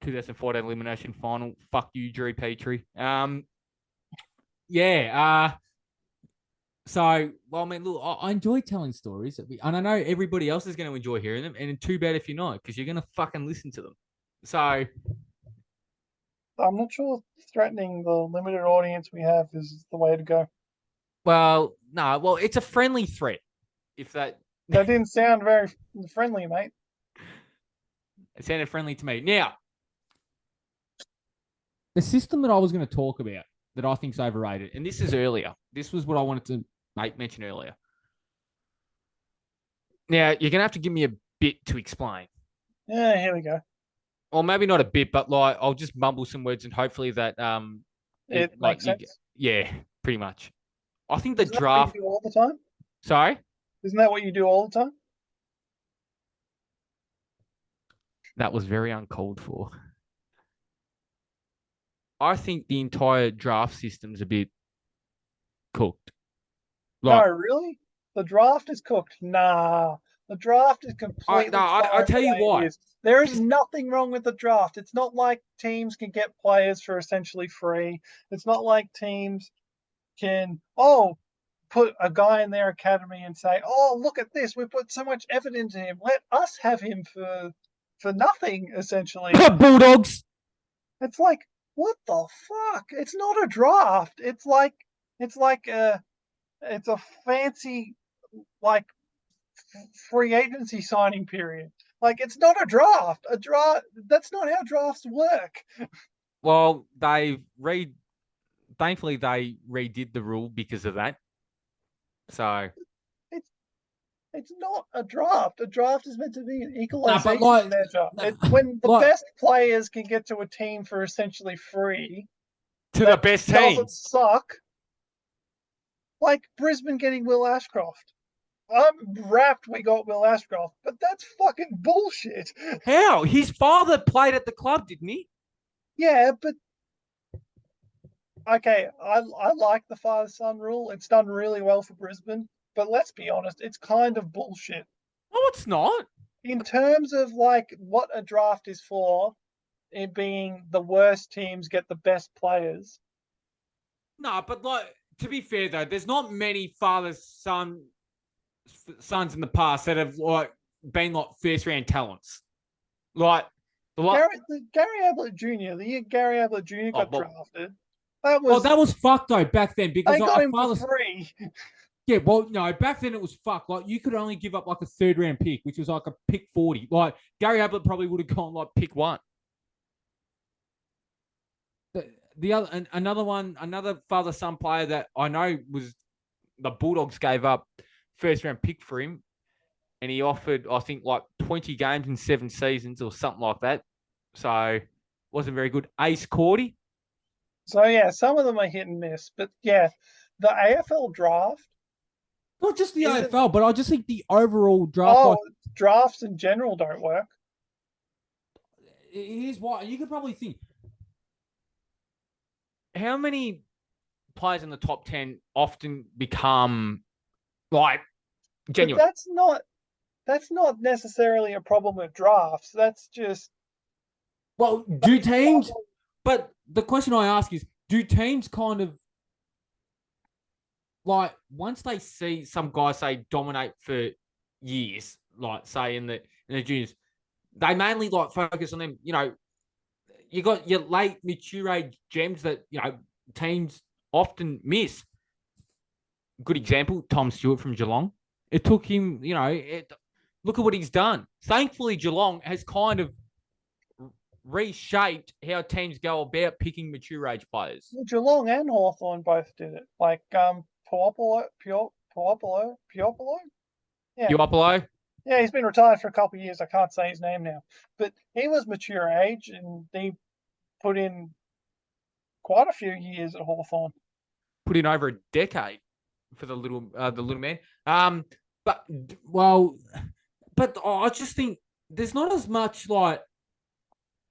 2014 elimination final. Fuck you, Drew Petrie. Yeah. So, well, I mean, look, I enjoy telling stories, and I know everybody else is going to enjoy hearing them. And too bad if you're not, because you're going to fucking listen to them. So, I'm not sure threatening the limited audience we have is the way to go. well, no, well, it's a friendly threat. If that That didn't sound very friendly, mate. it sounded friendly to me. Now, the system that I was going to talk about that I think is overrated, and this is earlier. This was what I wanted to make mention earlier. Now, you're going to have to give me a bit to explain. Yeah, here we go. Or maybe not a bit, but like I'll just mumble some words and hopefully that It like makes sense. yeah, pretty much. I think the Isn't that what you draft. do all the time? Sorry, Isn't that what you do all the time? that was very uncalled for. I think the entire draft system's a bit cooked. No, Like, really? The draft is cooked. Nah, the draft is no, completely I fine tell the you way it why. is. There is Because nothing wrong with the draft. It's not like teams can get players for essentially free. It's not like teams can, put a guy in their academy and say, oh, look at this. We put so much effort into him. Let us have him for nothing, essentially. Bulldogs. It's like, what the fuck? It's not a draft. It's a fancy like free agency signing period. Like it's not a draft. A draft that's not how drafts work. Well, Thankfully, they redid the rule because of that. So, It's it's not a draft. A draft is meant to be an nah, but equalization like, measure. nah, When the like best players can get to a team for essentially free to the that best doesn't teams. suck, like Brisbane getting Will Ashcroft. I'm wrapped we got Will Ashcroft, but that's fucking bullshit. How? His father played at the club, didn't he? Yeah, but okay, I like the father son rule. It's done really well for Brisbane, but let's be honest, it's kind of bullshit. No, it's not. In terms of like what a draft is for, it being the worst teams get the best players. No, but like to be fair though, there's not many sons in the past that have like been like first round talents. Like Gary Ablett Jr. The year Gary Ablett Jr. oh got well, drafted, that well was that was fucked though back then because they like got a him for father. free. Yeah, well, no, back then it was fucked. Like you could only give up like a third round pick, which was like a pick 40. Like Gary Ablett probably would have gone like pick 1. The other another father son player that I know was the Bulldogs gave up first round pick for him, and he offered I think like 20 games in 7 seasons or something like that. So wasn't very good. Ace Cordy. So yeah, some of them are hit and miss, but yeah, the AFL draft Not just the isn't. AFL, but I just think the overall draft, Oh, like, drafts in general don't work. here's why. You could probably think how many players in the top 10 often become like But genuine. that's not. that's not necessarily a problem with drafts. That's just Well, do teams? But the question I ask is, do teams kind of like once they see some guys say dominate for years, like say in the juniors, they mainly like focus on them. You know, you got your late mature age gems that teams often miss. Good example, Tom Stewart from Geelong. It took him, look at what he's done. Thankfully, Geelong has kind of reshaped how teams go about picking mature age players. Geelong and Hawthorn both did it. Like Puopolo. Yeah, Puopolo, yeah, he's been retired for a couple of years. I can't say his name now, but he was mature age and he put in quite a few years at Hawthorn. put in over a decade for the little man. But well, but I just think there's not as much like.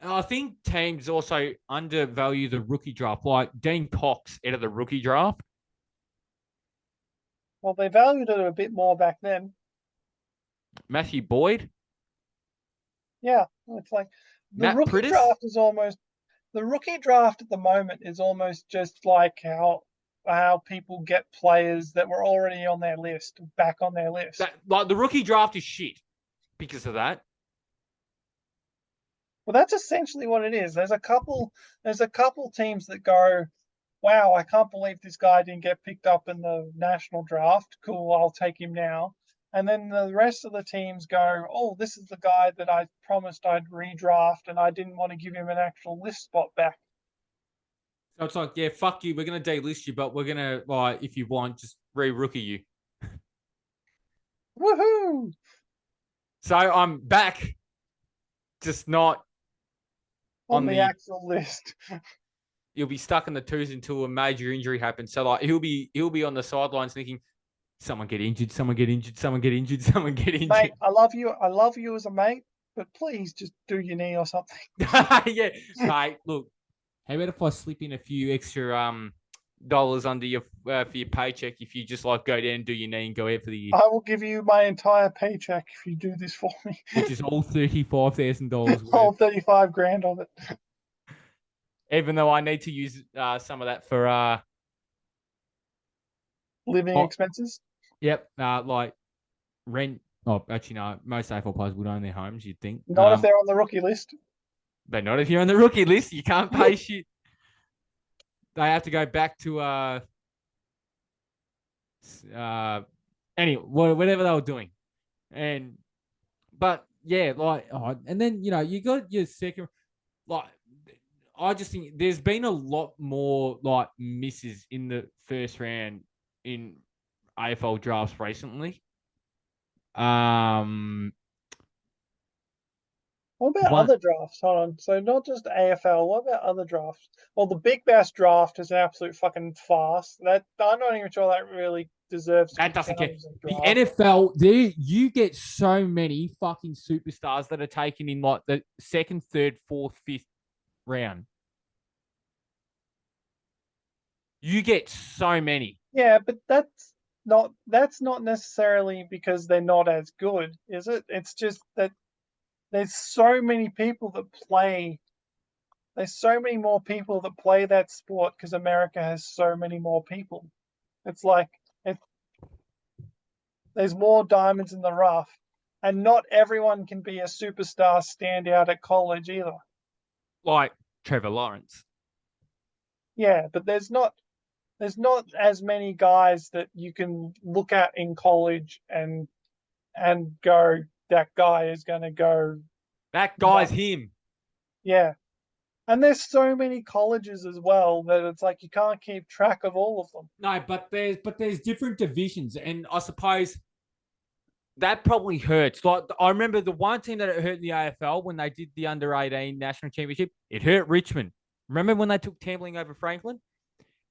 I think teams also undervalue the rookie draft, like Dean Cox out of the rookie draft. Well, they valued it a bit more back then. Matthew Boyd, Yeah, it's like the Matt rookie Priddis. draft is almost the rookie draft at the moment is almost just like how people get players that were already on their list back on their list. Like the rookie draft is shit because of that. Well, that's essentially what it is. There's a couple teams that go, wow, I can't believe this guy didn't get picked up in the national draft. Cool, I'll take him now. And then the rest of the teams go, oh, this is the guy that I promised I'd redraft and I didn't want to give him an actual list spot back. So it's like, yeah, fuck you. We're gonna delist you, but we're gonna like, if you want, just re-rookie you. Woohoo! So I'm back, just not On the actual list. He'll be stuck in the twos until a major injury happens. So like he'll be on the sidelines thinking, someone get injured, someone get injured, someone get injured, someone get injured. Mate, I love you as a mate, but please just do your knee or something. Yeah, mate. Look, how about if I slip in a few extra dollars under your for your paycheck if you just like go down and do your knee and go out for the year? I will give you my entire paycheck if you do this for me. Which is all $35,000 All worth. 35 grand of it. Even though I need to use some of that for living expenses. Yep, like rent. Oh, actually, no. Most AFL players would own their homes. You'd think. Not if they're on the rookie list. But not if you're on the rookie list. You can't pay shit. They have to go back to anyway, whatever they were doing, but yeah, like, and then you got your second, like, I just think there's been a lot more like misses in the first round in AFL drafts recently. What about other drafts? Hold on. So not just AFL. What about other drafts? Well, the Big Bash draft is an absolute fucking farce. That I'm not even sure that really deserves. That doesn't get the NFL. There, you get so many fucking superstars that are taken in like the second, third, fourth, fifth round. You get so many. Yeah, but that's not necessarily because they're not as good, is it? It's just that there's so many people that play. There's so many more people that play that sport because America has so many more people. It's like there's more diamonds in the rough, and not everyone can be a superstar standout at college either. Like Trevor Lawrence. Yeah, but there's not as many guys that you can look at in college and go, that guy is going to go. That guy's him. Yeah. And there's so many colleges as well that it's like you can't keep track of all of them. No, but there's different divisions, and I suppose that probably hurts. Like I remember the one team that it hurt in the AFL when they did the under-18 national championship, it hurt Richmond. Remember when they took Tambling over Franklin?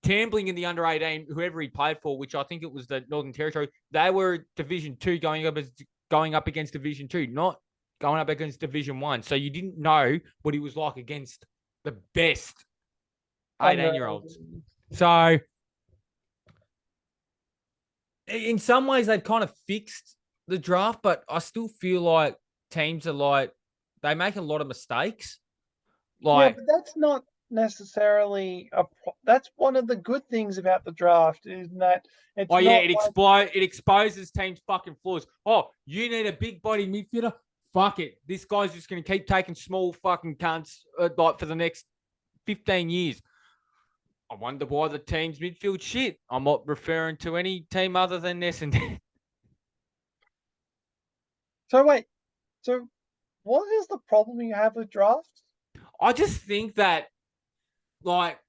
Tambling in the under-18, whoever he played for, which I think it was the Northern Territory, they were Division 2 going up against Division 2, not going up against Division 1. So you didn't know what he was like against the best 18-year-olds. So in some ways, they've kind of fixed the draft, but I still feel like teams are like they make a lot of mistakes. Yeah, Like, but that's not necessarily that's one of the good things about the draft is that oh it's yeah, not like it exposes teams' fucking flaws. Oh, you need a big body midfielder. Fuck it. This guy's just gonna keep taking small fucking cunts like for the next 15 years. I wonder why the team's midfield shit. I'm not referring to any team other than Essendon. so wait, so what is the problem you have with drafts? I just think that like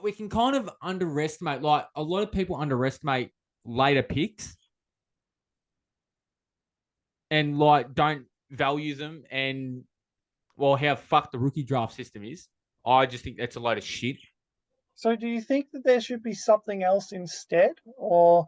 we can kind of underestimate. Like a lot of people underestimate later picks and like don't value them and well how fucked the rookie draft system is. I just think that's a load of shit. So do you think that there should be something else instead? Or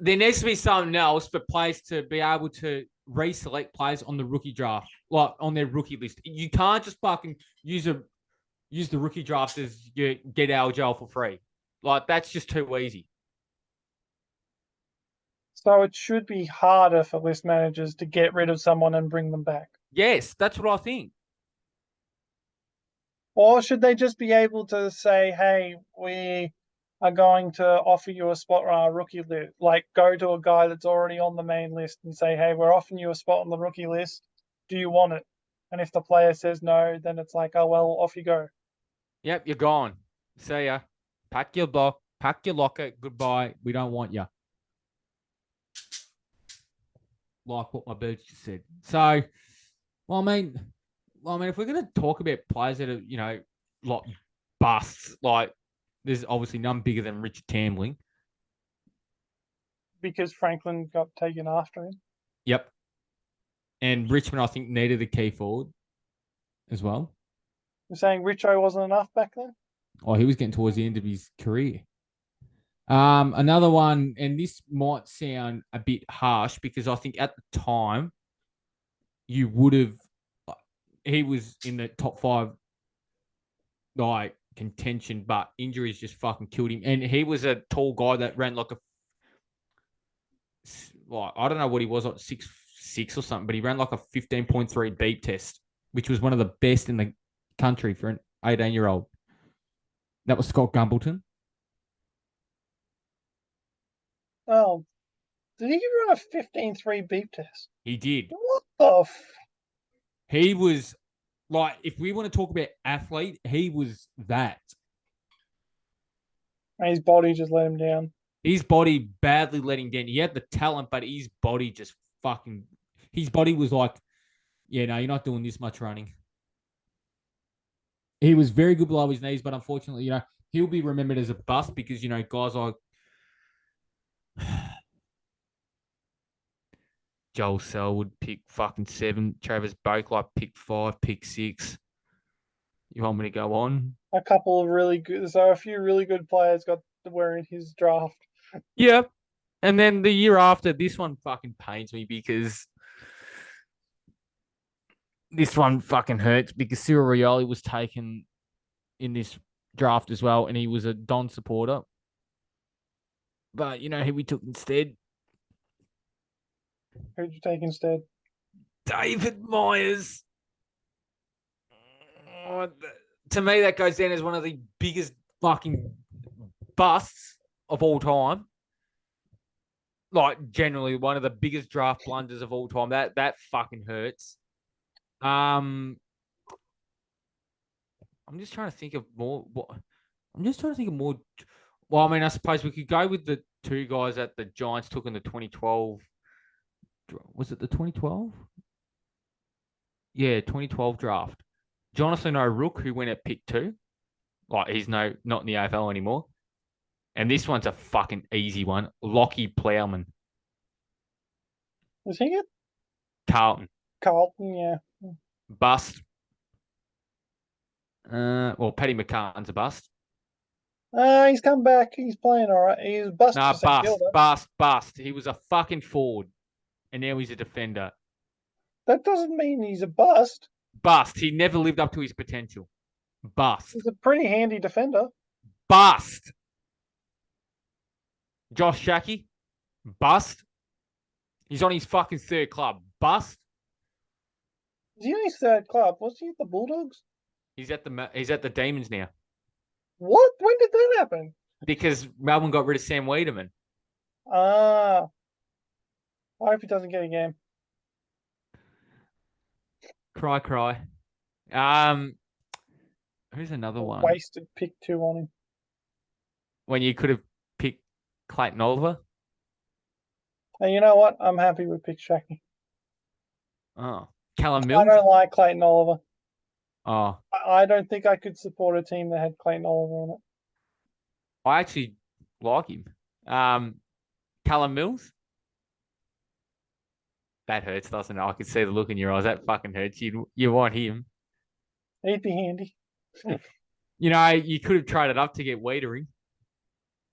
There needs to be something else for players to be able to reselect players on the rookie draft, like on their rookie list. You can't just fucking use the rookie draft as you get out of jail for free. Like that's just too easy. so it should be harder for list managers to get rid of someone and bring them back. Yes, that's what I think. Or should they just be able to say, hey, we are going to offer you a spot on our rookie list? Like, go to a guy that's already on the main list and say, hey, we're offering you a spot on the rookie list. Do you want it? And if the player says no, then it's like, oh, well, off you go. Yep, you're gone. See ya. Pack your locker. Goodbye. We don't want you. Like what my birds just said. So, if we're gonna talk about players that are, like busts, like there's obviously none bigger than Richard Tambling. Because Franklin got taken after him. Yep. And Richmond, I think, needed a key forward as well. You're saying Richo wasn't enough back then? Oh, he was getting towards the end of his career. Another one, and this might sound a bit harsh because I think at the time you would have he was in the top five like contention, but injuries just fucking killed him. And he was a tall guy that ran like I don't know what he was, like 6'6" or something, but he ran like a 15.3 beep test, which was one of the best in the country for an 18-year-old. That was Scott Gumbleton. Oh, did he run a 15.3 beep test? He did. What the He was like, if we want to talk about athlete, he was that. His body just let him down. His body badly let him down. He had the talent, but his body just fucking. His body was like, yeah, no, you're not doing this much running. He was very good below his knees, but unfortunately, he'll be remembered as a bust because, guys like Joel Selwood pick fucking 7, Travis Boaklight pick 5, pick 6. You want me to go on? A couple of really good, so a few really good players got to wear in his draft. Yeah. And then the year after, this one fucking pains me because this one fucking hurts because Cyril Rioli was taken in this draft as well, and he was a Don supporter. But who we took instead? Who'd you take instead? David Myers. Oh, to me, that goes down as one of the biggest fucking busts of all time. Like generally, one of the biggest draft blunders of all time. That fucking hurts. I'm just trying to think of more. I'm just trying to think of more. Well, I suppose we could go with the two guys that the Giants took in the 2012. Was it the 2012? Yeah, 2012 draft. Jonathan O'Rourke, who went at pick 2. Like, he's not in the AFL anymore. And this one's a fucking easy one. Lockie Plowman. Was he it? Carlton. Carlton, yeah. Bust. Well, Paddy McCann's a bust. He's come back. He's playing all right. He's bust. Nah, bust. He was a fucking forward. And now he's a defender. That doesn't mean he's a bust. Bust. He never lived up to his potential. Bust. He's a pretty handy defender. Bust. Josh Shackey. Bust. He's on his fucking third club. Bust. Is he in his third club? Was he at the Bulldogs? He's at the Demons now What? When did that happen? because Melbourne got rid of Sam Wiedemann. Ah, I hope he doesn't get a game. Cry, cry. Who's another one? Wasted pick 2 on him. When you could have picked Clayton Oliver. And you know what? I'm happy with pick Shaki. Oh, Callum I Mills. don't like Clayton Oliver. Oh, I don't think I could support a team that had Clayton Oliver on it. I actually like him. Callum Mills. That hurts, doesn't it? I can see the look in your eyes. That fucking hurts. You want him. He'd be handy. You know, you could have traded up to get Wiedering.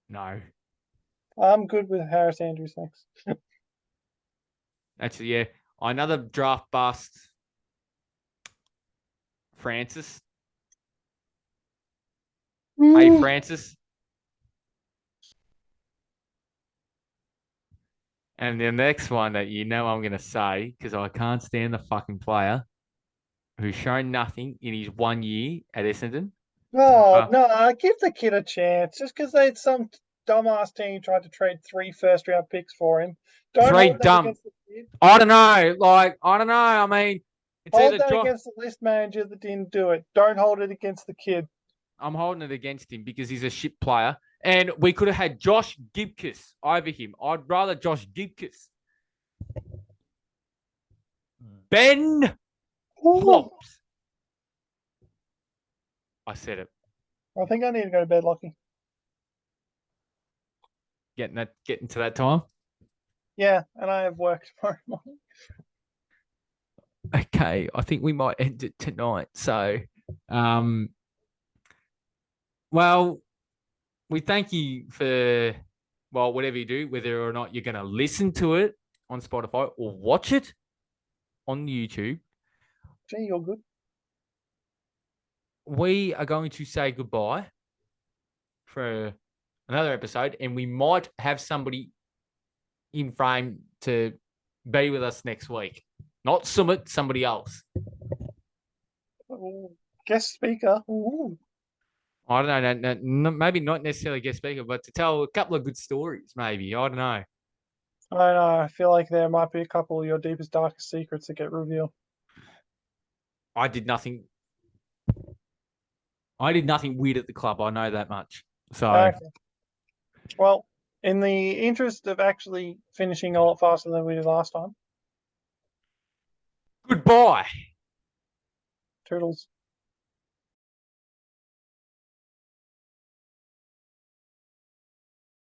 No. I'm good with Harris Andrews next. Actually, yeah. Another draft bust. Francis. Hey, Francis. And the next one that you know I'm going to say, because I can't stand the fucking player who's shown nothing in his 1 year at Essendon. Oh, no, give the kid a chance. Just because they had some dumbass team tried to trade 3 first-round picks for him. Don't Three hold that dumb. against the kid. I don't know. I don't know. I mean, it's Hold either that against the list manager that didn't do it. Don't hold it against the kid. I'm holding it against him because he's a shit player. And we could have had Josh Gibcus over him. I'd rather Josh Gibcus. Ben Flops. I said it. I think I need to go to bed, Lockie. Getting to that time. Yeah, and I have work tomorrow morning. Okay, I think we might end it tonight. So, well, we thank you for, well, whatever you do, whether or not you're going to listen to it on Spotify or watch it on YouTube. Gee, you're good. We are going to say goodbye for another episode, and we might have somebody in frame to be with us next week. Not Summit, somebody else. Ooh, guest speaker. Ooh. I don't know. No, maybe not necessarily guest speaker, but to tell a couple of good stories, maybe. I don't know. I know. I feel like there might be a couple of your deepest, darkest secrets that get revealed. I did nothing. I did nothing weird at the club. I know that much. So, Okay. Well, in the interest of actually finishing a lot faster than we did last time, goodbye. Toodles.